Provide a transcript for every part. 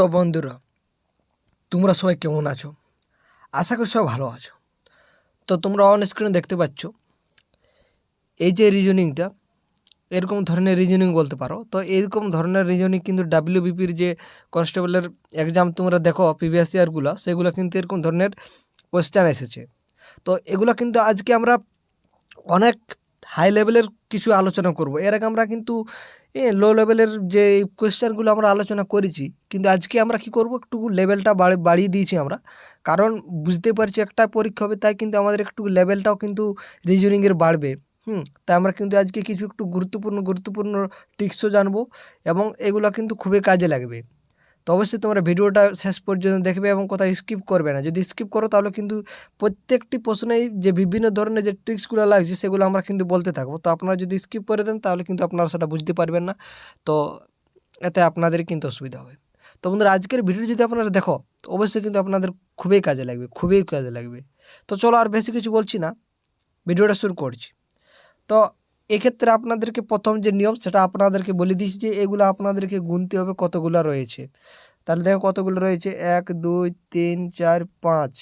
তো বন্ধুরা, তোমরা সবাই কেমন আছো? আশা করি সবাই ভালো আছো। তো তোমরা অন স্ক্রিনে দেখতে পাচ্ছ এই যে রিজনিংটা, এরকম ধরনের রিজনিং বলতে পারো। তো এরকম ধরনের রিজনিং কিন্তু ডাব্লিউবিপির যে কনস্টেবলের এক্সাম তোমরা দেখো প্রিভিয়াস ইয়ারগুলো, সেগুলো কিন্তু এরকম ধরনের কোয়েশ্চেন এসেছে। তো এগুলো কিন্তু আজকে আমরা অনেক হাই লেভেলের কিছু আলোচনা করব। এর আগে আমরা কিন্তু লো লেভেলের যে কোয়েশ্চেনগুলো আমরা আলোচনা করেছি, কিন্তু আজকে আমরা কি করব, একটু লেভেলটা বাড়িয়ে দিয়েছি আমরা। কারণ বুঝতে পারছি একটা পরীক্ষা হবে, তাই কিন্তু আমাদের একটু লেভেলটাও কিন্তু রিজনিংয়ের বাড়বে। তাই আমরা কিন্তু আজকে কিছু একটু গুরুত্বপূর্ণ টিপসও জানবো, এবং এগুলো কিন্তু খুবই কাজে লাগবে। তো অবশ্যই তোমরা ভিডিওটা শেষ পর্যন্ত দেখবে এবং কোথাও স্কিপ করবে না। যদি স্কিপ করো তাহলে কিন্তু প্রত্যেকটি প্রশ্নেই যে বিভিন্ন ধরনের যে ট্রিক্সগুলো লাগছে সেগুলো আমরা কিন্তু বলতে থাকবো। তো আপনারা যদি স্কিপ করে দেন তাহলে কিন্তু আপনারা সেটা বুঝতে পারবেন না। তো এতে আপনাদের কিন্তু অসুবিধা হবে। তো বন্ধুরা, আজকের ভিডিও যদি আপনারা দেখো তো অবশ্যই কিন্তু আপনাদের খুবই কাজে লাগবে। তো চলো, আর বেশি কিছু বলছি না, ভিডিওটা শুরু করছি। তো এক্ষেত্রে আপনাদেরকে প্রথম যে নিয়ম সেটা আপনাদেরকে বলে দিচ্ছি, যে এগুলো আপনাদেরকে গুনতে হবে কতগুলো রয়েছে। তাহলে দেখো কতগুলো রয়েছে, 1 2 3 4 5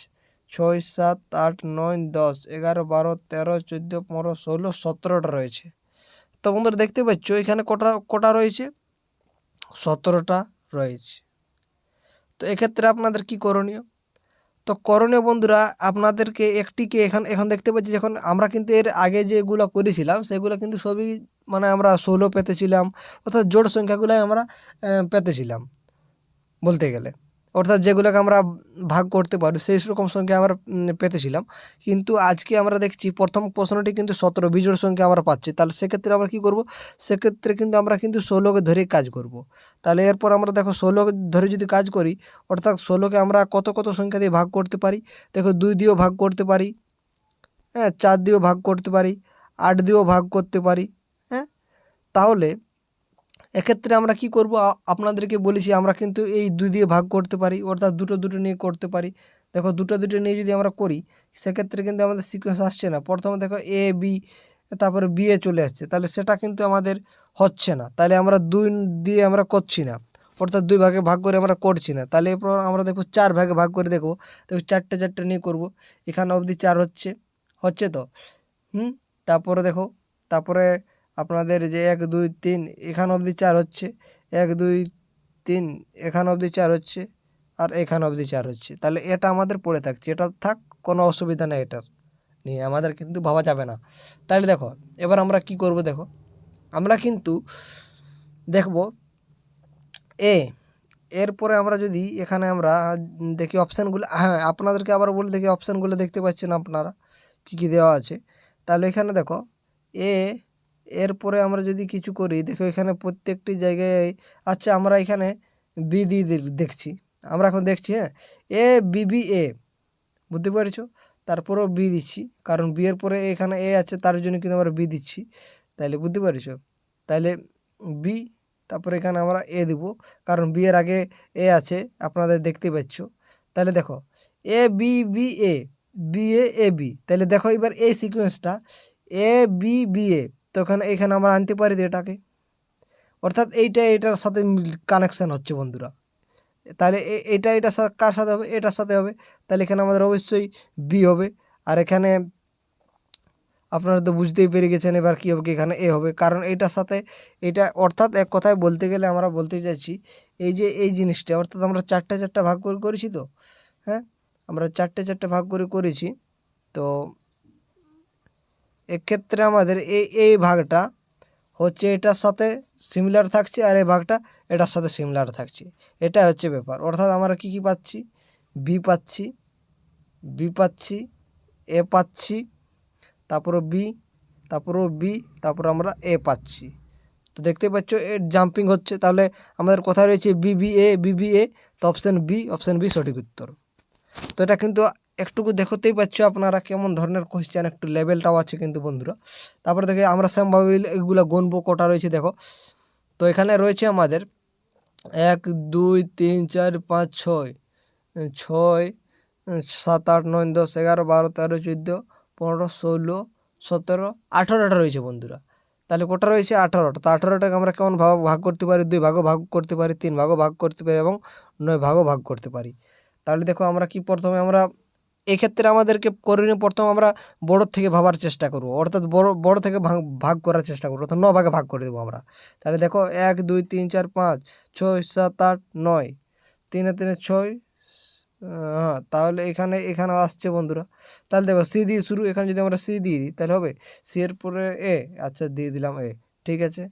6 7 8 9 10 11 12 13 14 15 16 17টা রয়েছে। তো বন্ধুরা দেখতে পাচ্ছ এখানে কটা কটা রয়েছে, 17টা রয়েছে। তো এক্ষেত্রে আপনাদের কি করণীয়? তো করণীয় বন্ধুরা, আপনাদেরকে একটিকে এখন দেখতে পাচ্ছি, যখন আমরা কিন্তু এর আগে যেগুলো করেছিলাম সেগুলো কিন্তু সবই মানে আমরা 16 পেতেছিলাম, অর্থাৎ জোড় সংখ্যাগুলাই আমরা পেতেছিলাম বলতে গেলে, অর্থাৎ যেগুলোকে আমরা ভাগ করতে পারি সেই রকম সংখ্যা আমরা পেতেছিলাম। কিন্তু আজকে আমরা দেখছি প্রথম প্রশ্নটি কিন্তু 17 বিজোড় সংখ্যা আমরা পাচ্ছি। তাহলে সেক্ষেত্রে আমরা কী করব, সেক্ষেত্রে কিন্তু আমরা কিন্তু 16কে ধরেই কাজ করব। তাহলে এরপর আমরা দেখো 16 ধরে যদি কাজ করি, অর্থাৎ 16কে আমরা কত সংখ্যা দিয়ে ভাগ করতে পারি। দেখো 2 দিয়েও ভাগ করতে পারি, হ্যাঁ, 4 দিয়েও ভাগ করতে পারি, 8 দিয়েও ভাগ করতে পারি। হ্যাঁ, তাহলে এক্ষেত্রে আমরা কি করব, আপনাদেরকে বলেছি আমরা কিন্তু এই 2 দিয়ে ভাগ করতে পারি, অর্থাৎ দুটো নিয়ে করতে পারি। দেখো দুটো নিয়ে যদি আমরা করি সেক্ষেত্রে কিন্তু আমাদের সিকোয়েন্স আসছে না। প্রথমে দেখো এ বি, তারপরে বি এ চলে আসছে, তাহলে সেটা কিন্তু আমাদের হচ্ছে না। তাহলে আমরা 2 দিয়ে আমরা করছি না, অর্থাৎ 2 ভাগে ভাগ করে আমরা করছি না। তাহলে এরপর আমরা দেখো 4 ভাগে ভাগ করে দেখো চারটে নিয়ে করব। এখানে অবধি 4 হচ্ছে তো। তারপরে দেখো, তারপরে আপনাদের যে 1 2 3 এখান অবধি 4 হচ্ছে, 1 2 3 এখান অবধি 4 হচ্ছে, আর এখান অবধি 4 হচ্ছে। তাহলে এটা আমাদের পড়ে থাকছে, এটা থাক, কোনো অসুবিধা নেই, এটার নিয়ে আমাদের কিন্তু ভাবা যাবে না। তাহলে দেখো এবার আমরা কি করব, দেখো আমরা কিন্তু দেখব এরপরে আমরা যদি এখানে আমরা দেখি অপশানগুলো, হ্যাঁ আপনাদেরকে আবার বলে দেখি অপশানগুলো দেখতে পাচ্ছেন আপনারা কী কী দেওয়া আছে। তাহলে এখানে দেখো এরপরে আমরা যদি কিছু করি, দেখো এখানে প্রত্যেকটি জায়গায়, আচ্ছা আমরা এখানে বি দিয়ে দেখছি, আমরা এখন দেখছি, হ্যাঁ এ বি বি এ, বুঝতে পেরেছো? তারপরেও বি দিচ্ছি, কারণ বি এর পরে এখানে এ আছে, তার জন্য কিন্তু আমরা বি দিচ্ছি। তাইলে বুঝতে পেরেছো? তাইলে বি, তারপরে এখানে আমরা এ দেব, কারণ বি এর আগে এ আছে, আপনাদের দেখতে পাচ্ছ। তাহলে দেখো A B B A, B A B, তাহলে দেখো এবার এই সিকোয়েন্সটা এ বি বি এ, তখন এখানে আমরা আনতে পারি এটাকে, অর্থাৎ এটার সাথে কানেকশান হচ্ছে বন্ধুরা। তাহলে এটা কার সাথে হবে, এটার সাথে হবে। তাহলে এখানে আমাদের অবশ্যই বি হবে। আর এখানে আপনারা তো বুঝতেই পেরে গেছেন এবার কী হবে, এখানে এ হবে, কারণ এটার সাথে এটা, অর্থাৎ এক কথায় বলতে গেলে আমরা বলতে চাইছি এই যে এই জিনিসটা, অর্থাৎ আমরা চারটে ভাগ করে করেছি তো, হ্যাঁ আমরা চারটে ভাগ করে করেছি। তো এক্ষেত্রে আমাদের এই ভাগটা হচ্ছে এটার সাথে সিমিলার থাকছে, আর এই ভাগটা এটার সাথে সিমিলার থাকছে। এটা হচ্ছে ব্যাপার। অর্থাৎ আমরা কী পাচ্ছি, বি পাচ্ছি, এ পাচ্ছি, তারপরে বি, তারপরেও বি, তারপর আমরা এ পাচ্ছি। তো দেখতে পাচ্ছ এ জাম্পিং হচ্ছে। তাহলে আমাদের কোথায় রয়েছে বিবিএ, তো অপশান বি সঠিক উত্তর। তো এটা কিন্তু একটুকু দেখতেই পাচ্ছ আপনারা কেমন ধরনের কোয়েশ্চেন, একটু লেভেলটাও আছে কিন্তু বন্ধুরা। তারপরে দেখে আমরা সেমভাবে এগুলো গুনবো, কটা রয়েছে দেখো। তো এখানে রয়েছে আমাদের 1 2 3 4 5 6 7 8 9 10 11 12 13 14 15 16 17 18টা রয়েছে বন্ধুরা। তাহলে কোটা রয়েছে 18টা। তো 18টাকে আমরা কেমন ভাগ করতে পারি? 2 ভাগও ভাগ করতে পারি, 3 ভাগও ভাগ করতে পারি এবং 9 ভাগও ভাগ করতে পারি। তাহলে দেখো আমরা কি প্রথমে আমরা এক্ষেত্রে আমাদেরকে করণীয় প্রথম আমরা বড়োর থেকে ভাবার চেষ্টা করব, অর্থাৎ বড় থেকে ভাগ করার চেষ্টা করবো, অর্থাৎ 9 ভাগে ভাগ করে দেবো আমরা। তাহলে দেখো 1 2 3 4 5 6 7 8 9, 3 3 6, হ্যাঁ তাহলে এখানে আসছে বন্ধুরা। তাহলে দেখো সি দিয়ে শুরু, এখানে যদি আমরা সি দিয়ে দিই তাহলে হবে সি এর পরে এ, আচ্ছা দিয়ে দিলাম এ, ঠিক আছে।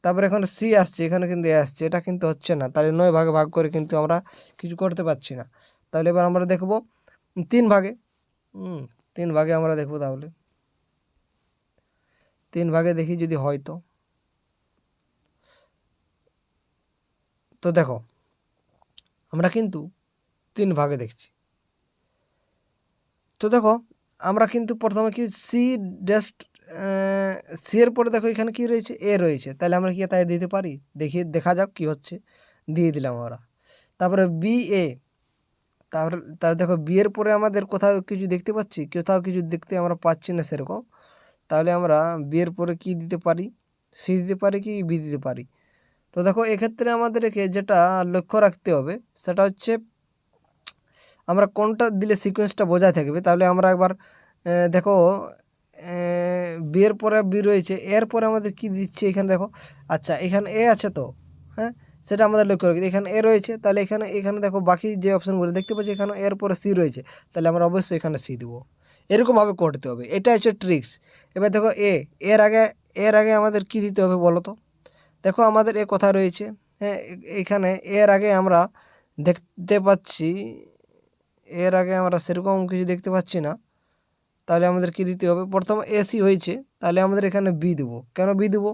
তারপরে এখানে সি আসছে, এখানে কিন্তু এ আসছে, এটা কিন্তু হচ্ছে না। তাহলে 9 ভাগে ভাগ করে কিন্তু আমরা কিছু করতে পারছি না। তাহলে এবার আমরা দেখবো 3 ভাগে, 3 ভাগে আমরা দেখবো। তাহলে 3 ভাগে দেখি যদি হয় তো দেখো আমরা কিন্তু 3 ভাগে দেখছি। তো দেখো আমরা কিন্তু প্রথমে কি সি ড্যাশ, সি এর পরে দেখো এখানে কি রয়েছে? এ রয়েছে। তাহলে আমরা কি তাই দিতে পারি? দেখা যাক কি হচ্ছে। দিয়ে দিলাম আমরা। তারপরে বি এ, তাহলে দেখো বি এর পরে আমাদের কোথাও কিছু দেখতে পাচ্ছি? কোথাও কিছু দেখতে আমরা পাচ্ছি না সেরকম। তাহলে আমরা বি এর পরে কি দিতে পারি? সি দিতে পারি কি বি দিতে পারি? তো দেখো এক্ষেত্রে আমাদেরকে যেটা লক্ষ্য রাখতে হবে সেটা হচ্ছে আমরা কোনটা দিলে সিকোয়েন্সটা বজায় থাকবে। তাহলে আমরা একবার দেখো বি এর পরে বি রয়েছে, এর পরে আমাদের কি দিচ্ছে এখানে দেখো। আচ্ছা এখানে এ আছে তো, হ্যাঁ সেটা আমাদের লক্ষ্য রাখি। এখানে এ রয়েছে, তাহলে এখানে দেখো বাকি যে অপশানগুলো দেখতে পাচ্ছি এখানে এর পরে সি রয়েছে, তাহলে আমরা অবশ্যই এখানে সি দেবো। এরকমভাবে করতে হবে, এটা হচ্ছে ট্রিক্স। এবার দেখো এর আগে আমাদের কি দিতে হবে বলো তো? দেখো আমাদের এ কথা রয়েছে, হ্যাঁ এখানে এর আগে আমরা দেখতে পাচ্ছি, এর আগে আমরা সেরকম কিছু দেখতে পাচ্ছি না। তাহলে আমাদের কি দিতে হবে? প্রথম এসি হয়েছে, তাহলে আমাদের এখানে বি দেবো। কেন বি দেবো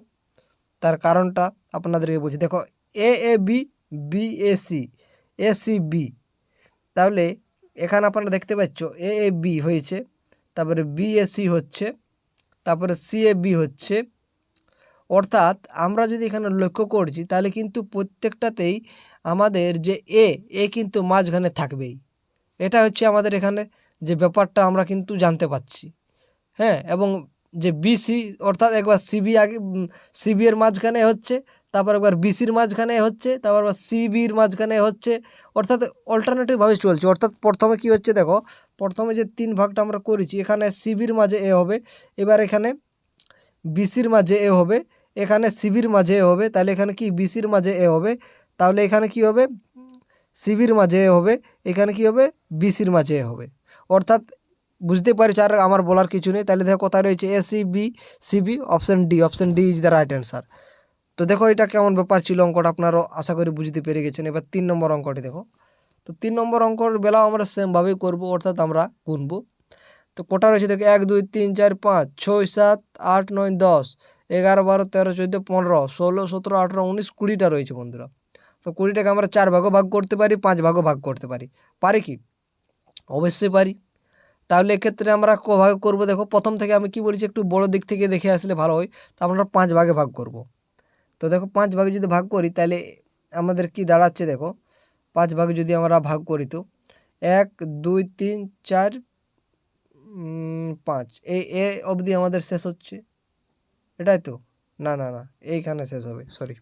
তার কারণটা আপনাদেরকে বলছি। দেখো A B, B A C, A C B, তাহলে এখানে আপনারা দেখতে পাচ্ছ এ বি হয়েছে, তারপরে বি এ সি হচ্ছে, তারপরে সি এ বি হচ্ছে। অর্থাৎ আমরা যদি এখানে লক্ষ্য করছি তাহলে কিন্তু প্রত্যেকটাতেই আমাদের যে এ কিন্তু মাঝখানে থাকবেই। এটা হচ্ছে আমাদের এখানে যে ব্যাপারটা আমরা কিন্তু জানতে পাচ্ছি, হ্যাঁ। এবং যে বিসি, অর্থাৎ একবার সিবি আগে, সিবি এর মাঝখানে হচ্ছে, তারপর একবার বিসির মাঝখানে হচ্ছে, তারপর আবার সিবির মাঝখানে হচ্ছে, অর্থাৎ অল্টারনেটিভভাবে চলছে। অর্থাৎ প্রথমে কি হচ্ছে দেখো, প্রথমে যে 3 ভাগটা আমরা করেছি এখানে সিবির মাঝে এ হবে, এবার এখানে বিসির মাঝে এ হবে, এখানে সিবির মাঝে এ হবে, তাহলে এখানে কি বিসির মাঝে এ হবে, তাহলে এখানে কি হবে সিবির মাঝে এ হবে, এখানে কি হবে বিসির মাঝে এ হবে। অর্থাৎ বুঝতে পারছি, আর আমার বলার কিছু নেই। তাহলে দেখো কোথায় রয়েছে A C B C B, option D is the right answer. তো দেখো এটা কেমন ব্যাপার ছিল অঙ্কটা, আপনারাও আশা করি বুঝতে পেরে গেছেন। এবার 3 নম্বর অঙ্কটি দেখো। তো 3 নম্বর অঙ্কর বেলাও আমরা সেমভাবেই করবো, অর্থাৎ আমরা গুনবো। তো কোটা রয়েছে দেখো 1 2 3 4 5 6 7 8 9 10 11 12 13 14 15 16 17 18 19 20টা রয়েছে বন্ধুরা। তো 20টাকে আমরা 4 ভাগও ভাগ করতে পারি, 5 ভাগও ভাগ করতে পারি। পারি কি? অবশ্যই পারি। তাহলে এক্ষেত্রে আমরা ভাগে করবো? দেখো প্রথম থেকে আমি কি বলেছি, একটু বড় দিক থেকে দেখে আসলে ভালো হয়। তো আমরা 5 ভাগে ভাগ করব। তো দেখো 5 ভাগে যদি ভাগ করি তাহলে আমাদের কি দাঁড়াচ্ছে দেখো, 5 ভাগে যদি আমরা ভাগ করি তো 1 2 3 4 5, এ অবধি আমাদের শেষ হচ্ছে, এটাই তো? না না না, এইখানে শেষ হবে, সরি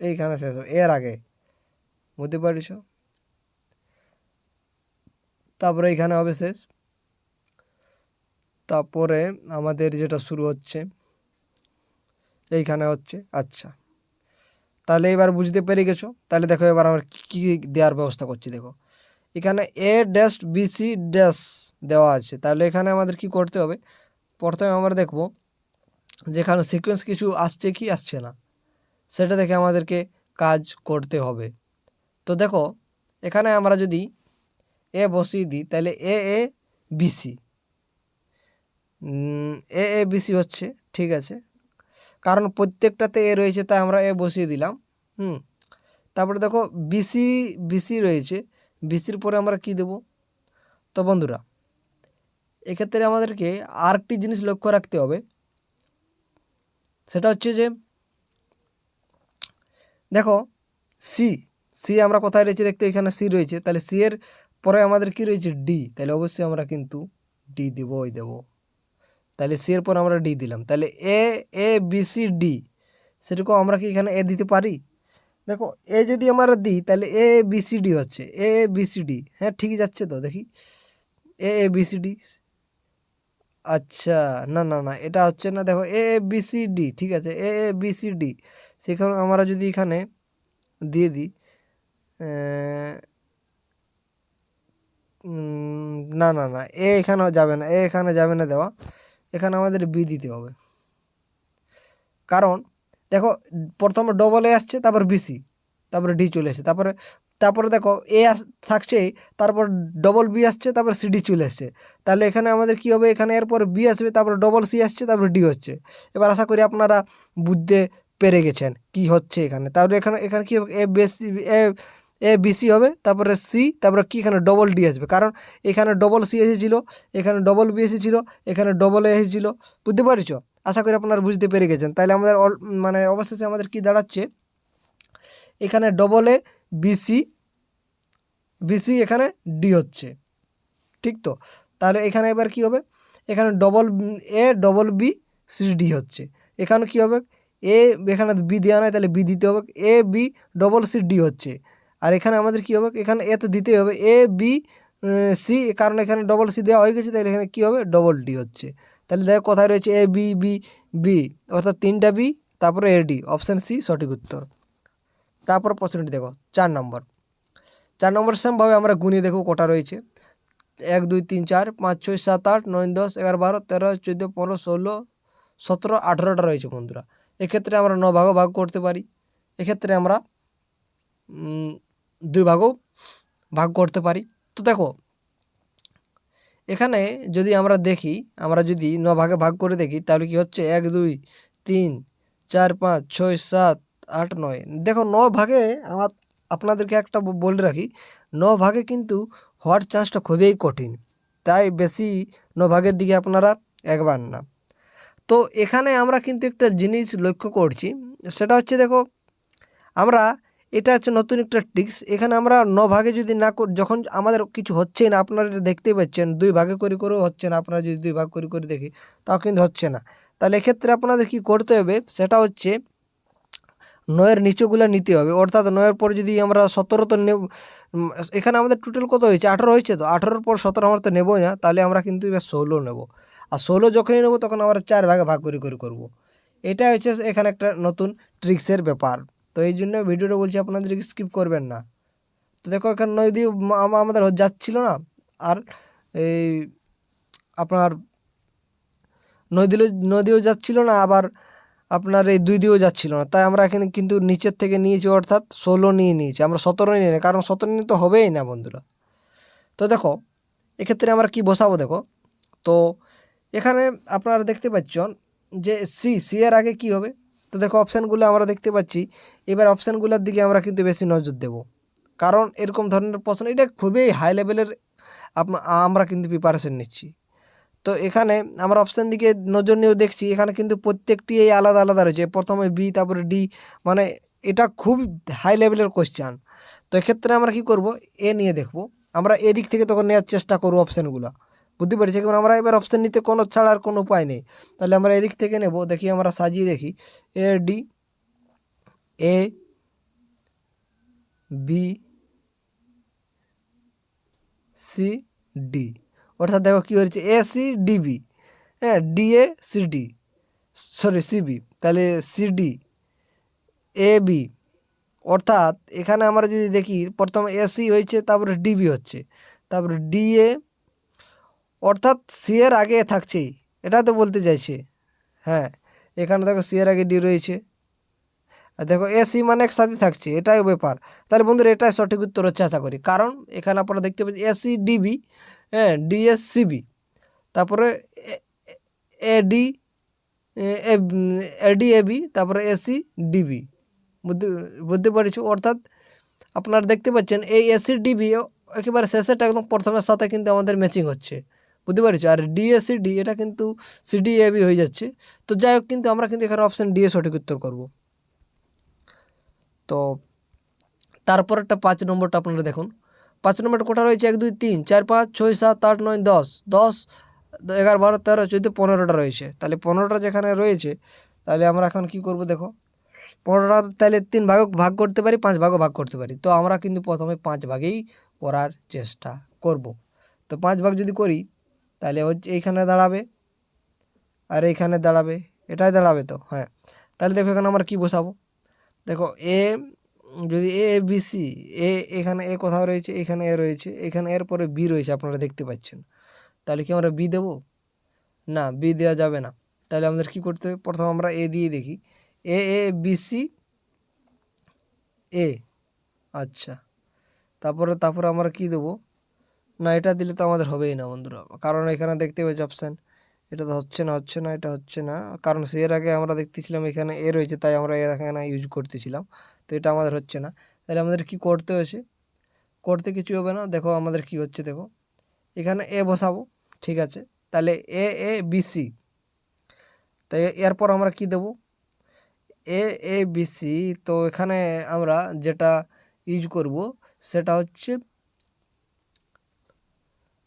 এইখানে শেষ হবে, এর আগে, বুঝতে পারছ? তারপরে এইখানে হবে শেষ, তারপরে আমাদের যেটা শুরু হচ্ছে এইখানে হচ্ছে। আচ্ছা তাহলে এবার বুঝতে পেরে গেছো। তাহলে দেখো এবার আমরা কী দেওয়ার ব্যবস্থা করছি। দেখো এখানে এ ড্যাশ বিসি ড্যাশ দেওয়া আছে, তাহলে এখানে আমাদের কি করতে হবে? প্রথমে আমরা দেখব যেখানে সিকোয়েন্স কিছু আসছে কি আসছে না, সেটা দেখে আমাদেরকে কাজ করতে হবে। তো দেখো এখানে আমরা যদি এ বসিয়ে দিই তাহলে এ বিসি, এ বিসি হচ্ছে, ঠিক আছে, কারণ প্রত্যেকটাতে এ রয়েছে তাই আমরা এ বসিয়ে দিলাম। তারপরে দেখো বিসি রয়েছে, বিসির পরে আমরা কি দেব? তো বন্ধুরা এক্ষেত্রে আমাদেরকে আরেকটি জিনিস লক্ষ্য রাখতে হবে, সেটা হচ্ছে যে দেখো সি আমরা কোথায় রয়েছে দেখতে, এখানে সি রয়েছে, তাহলে সি এর পরে আমাদের কি রয়েছে? ডি, তাহলে অবশ্যই আমরা কিন্তু ডি দেবো। তাহলে সি এর পর আমরা ডি দিলাম, তাহলে এ বি সি ডি, সেরকম আমরা কি এখানে এ দিতে পারি? দেখো এ যদি আমরা দিই তাহলে এ বি সি ডি হচ্ছে, এ বি সি ডি, হ্যাঁ ঠিকই যাচ্ছে তো, দেখি এ বি সি ডি। আচ্ছা না এটা হচ্ছে না, দেখো এ বি সি ডি, ঠিক আছে এ বি সি ডি, সেখানে আমরা যদি এখানে দিয়ে দিই না এ এখানেও যাবে না, এখানে যাবে না দেওয়া, এখানে আমাদের বি দিতে হবে। কারণ দেখো প্রথমে ডবল এ আসছে, তারপর বিসি, তারপরে ডি চলে আসছে, তারপরে দেখো এ থাকছে, তারপর ডবল বি আসছে, তারপর সিডি চলে আসছে। তাহলে এখানে আমাদের কি হবে, এখানে এরপর বি আসবে, তারপরে ডবল সি আসছে, তারপরে ডি হচ্ছে। এবার আশা করি আপনারা বুঝতে পেরে গেছেন কি হচ্ছে এখানে। তাহলে এখানে এখানে কি হবে, এ বিসি হবে, তারপরে সি, তারপরে কি এখানে ডবল ডি আসবে, কারণ এখানে ডবল সি এসেছিলো, এখানে ডবল বি এসেছিলো, এখানে ডবল এ এসেছিলো। বুঝতে পারছো? আশা করি আপনারা বুঝতে পেরে গেছেন। তাহলে আমাদের মানে অবশেষে আমাদের কি দাঁড়াচ্ছে, এখানে ডবল এ বিসি, বিসি এখানে ডি হচ্ছে, ঠিক তো? তাহলে এখানে এবার কি হবে, এখানে double A double B C D হচ্ছে। এখানে কি হবে, এ এখানে বি দেওয়া নাই, তাহলে বি দিতে হবে, A B double C D হচ্ছে। আর এখানে আমাদের কি হবে, এখানে এ তো দিতেই হবে, এ বি সি, কারণ এখানে ডবল সি দেওয়া হয়ে গেছে, তাহলে এখানে কী হবে, ডবল ডি হচ্ছে। তাহলে দেখো কোথায় রয়েছে এ বি বি বি, অর্থাৎ 3টা বি, তারপরে এ ডি, অপশান সি সঠিক উত্তর। তারপর প্রশ্নটি দেখো 4 নম্বর। 4 নম্বর সেমভাবে আমরা গুনিয়ে দেখো কটা রয়েছে, 1 2 3 4 5 6 7 8 9 10 11 12 13 14 15 16 17 18টা রয়েছে বন্ধুরা। এক্ষেত্রে আমরা 9 ভাগও ভাগ করতে পারি, এক্ষেত্রে আমরা 2 ভাগও ভাগ করতে পারি। তো দেখো এখানে যদি আমরা দেখি, আমরা যদি 9 ভাগে ভাগ করে দেখি, তাহলে কি হচ্ছে 1 2 3 4 5 6 7 8 9। দেখো 9 ভাগে আমার আপনাদেরকে একটা বলে রাখি, 9 ভাগে কিন্তু হওয়ার চান্সটা খুবই কঠিন, তাই বেশি 9 ভাগের দিকে আপনারা একবার না। তো এখানে আমরা কিন্তু একটা জিনিস লক্ষ্য করছি, সেটা হচ্ছে দেখো আমরা, এটা হচ্ছে নতুন একটা ট্রিক্স। এখানে আমরা 9 ভাগে যদি না যখন আমাদের কিছু হচ্ছেই না, আপনারা এটা দেখতেই পাচ্ছেন 2 ভাগে করেও হচ্ছে না, আপনারা যদি 2 ভাগ করে দেখি তাও কিন্তু হচ্ছে না। তাহলে এক্ষেত্রে আপনাদের কি করতে হবে, সেটা হচ্ছে 9-এর নিচেগুলো নিতে হবে, অর্থাৎ 9-এর পর যদি আমরা 17 তো নেব, এখানে আমাদের টোটাল কত হয়েছে, 18 হয়েছে, তো 18-এর পর 17 আমরা তো নেবই না, তাহলে আমরা কিন্তু এবার 16 নেব। আর 16 যখনই নেব তখন আমরা 4 ভাগে ভাগ করে করবো। এটা হচ্ছে এখানে একটা নতুন ট্রিক্সের ব্যাপার। তো এই জন্য ভিডিওটা বলছি আপনাদেরকে স্কিপ করবেন না। তো দেখো এখানে 9 দিয়ে আমাদের যাচ্ছিল না, আর এই আপনার 9 দিয়েও যাচ্ছিল না, আবার আপনার এই 2 দিয়েও যাচ্ছিল না, তাই আমরা এখানে কিন্তু নিচের থেকে নিয়েছি, অর্থাৎ 16 নিয়েছি, আমরা 17 নিয়ে নিই, কারণ 17 নিয়ে তো হবেই না বন্ধুরা। তো দেখো এক্ষেত্রে আমরা কি বসাবো, দেখো তো এখানে আপনারা দেখতে পাচ্ছেন যে সি এর আগে কি হবে। তো দেখো অপশানগুলো আমরা দেখতে পাচ্ছি, এবার অপশানগুলোর দিকে আমরা কিন্তু বেশি নজর দেব, কারণ এরকম ধরনের প্রশ্ন এটা খুবই হাই লেভেলের আমরা কিন্তু প্রিপারেশন নিচ্ছি। তো এখানে আমরা অপশান দিকে নজর নিয়েও দেখছি, এখানে কিন্তু প্রত্যেকটি এই আলাদা আলাদা রয়েছে, প্রথমে বি তারপরে ডি, মানে এটা খুব হাই লেভেলের কোশ্চেন। তো এক্ষেত্রে আমরা কি করব, এ নিয়ে দেখব, আমরা এদিক থেকে তখন নেওয়ার চেষ্টা করবো অপশানগুলো। বুঝতে পেরেছি? কারণ আমরা এবার অপশান নিতে কোনো ছাড়ার কোনো উপায় নেই, তাহলে আমরা এদিক থেকে নেব। দেখি আমরা সাজিয়ে দেখি, A D, A B C D, অর্থাৎ দেখো কী হয়েছে, এ সি ডিবি, হ্যাঁ D A C D, sorry C B, তাহলে সিডি এ বি, অর্থাৎ এখানে আমরা যদি দেখি প্রথমে এসি হয়েছে, তারপরে ডিবি হচ্ছে, তারপরে ডিএ, অর্থাৎ সি এর আগে থাকছেই, এটা তো বলতে চাইছে। হ্যাঁ এখানে দেখো সি এর আগে ডি রয়েছে, আর দেখো এসি মানে একসাথে থাকছে, এটাই ব্যাপার। তাহলে বন্ধুরা এটাই সঠিক উত্তর হচ্ছে আশা করি, কারণ এখানে আপনারা দেখতে পাচ্ছেন এসি ডিবি, হ্যাঁ ডিএসসিবি, তারপরে এডি এডি এবি, তারপরে এসি ডিবি। বুঝতে পেরেছি? অর্থাৎ আপনারা দেখতে পাচ্ছেন এই এসি ডিবি একেবারে শেষেরটা একদম প্রথমের সাথে কিন্তু আমাদের ম্যাচিং হচ্ছে। বুঝতে পারছি? আর ডিএসিডি এটা কিন্তু সিডিএবি হয়ে যাচ্ছে। তো যাই হোক, কিন্তু আমরা কিন্তু এখানে অপশান ডি এ সঠিক উত্তর করব। তো তারপরেরটা 5 নম্বরটা আপনারা দেখুন। 5 নম্বরটা কোটা রয়েছে 1 2 3 4 5 6 7 8 9 10, তো 11, 12, 13, 14, 15টা রয়েছে। তাহলে 15টা যেখানে রয়েছে তাহলে আমরা এখন কি করব দেখো, 15টা তাহলে 3 ভাগে ভাগ করতে পারি, 5 ভাগও ভাগ করতে পারি। তো আমরা কিন্তু প্রথমে 5 ভাগেই করার চেষ্টা করব। তো 5 ভাগ যদি করি তাহলে হচ্ছে এইখানে দাঁড়াবে আর এইখানে দাঁড়াবে, এটাই দাঁড়াবে তো, হ্যাঁ। তাহলে দেখো এখানে আমরা কি বসাবো, দেখো এ যদি এ বি সি, এখানে এ কোথাও রয়েছে, এখানে এ রয়েছে, এখানে এর পরে বি রয়েছে, আপনারা দেখতে পাচ্ছেন। তাহলে কি আমরা বি দেবো? না, বি দেওয়া যাবে না। তাহলে আমাদের কি করতে হবে, প্রথম আমরা এ দিয়ে দেখি, এ বি সি এ, আচ্ছা। তারপরে আমরা কি দেবো, না এটা দিলে তো আমাদের হবেই না বন্ধুরা, কারণ এখানে দেখতে পাচ্ছি অপশান, এটা তো হচ্ছে না, এটা হচ্ছে না, কারণ সে এর আগে আমরা দেখতেছিলাম এখানে এ রয়েছে, তাই আমরা এখানে ইউজ করতেছিলাম। তো এটা আমাদের হচ্ছে না। তাহলে আমাদের কি করতে হয়েছে, করতে কিছু হবে না। দেখো আমাদের কি হচ্ছে, দেখো এখানে এ বসাবো, ঠিক আছে। তাহলে এ বি সি, তাই এরপর আমরা কি দেবো, এ বি সি। তো এখানে আমরা যেটা ইউজ করব সেটা হচ্ছে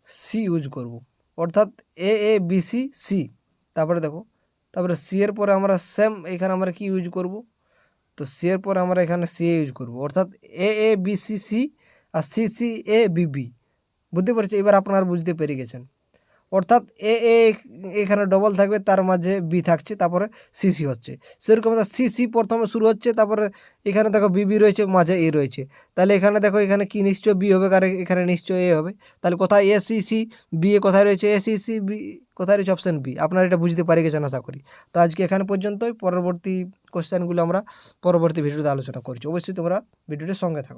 সি ইউজ করব, অর্থাৎ বি সি সি। তারপরে দেখো, তারপরে সি এর পরে আমরা সেম এখানে আমরা কি ইউজ করব, তো সি এর পরে আমরা এখানে সি ইউজ করব, অর্থাৎ বি সি সি আর সি এ বি বি। বুঝতে পারছি, এবার আপনারা বুঝতে পেরে গেছেন। অর্থাৎ এখানে ডবল থাকবে, তার মাঝে বি থাকছে, তারপরে সি হচ্ছে সেরকম। সি প্রথমে শুরু হচ্ছে, তারপরে এখানে দেখো বি রয়েছে, মাঝে এ রয়েছে। তাহলে এখানে দেখো এখানে কি নিশ্চয় বি হবে, কারণ এখানে নিশ্চয় এ হবে। তাহলে কোথায় সি বি, এ কোথায় রয়েছে সি বি, কোথায় রয়েছে অপশান বি। আপনারা এটা বুঝতে পারে গেছেন আশা করি। তো আজকে এখানে পর্যন্তই, পরবর্তী কোশ্চেনগুলো আমরা পরবর্তী ভিডিওতে আলোচনা করছি। অবশ্যই তোমরা ভিডিওটির সঙ্গে থাকো।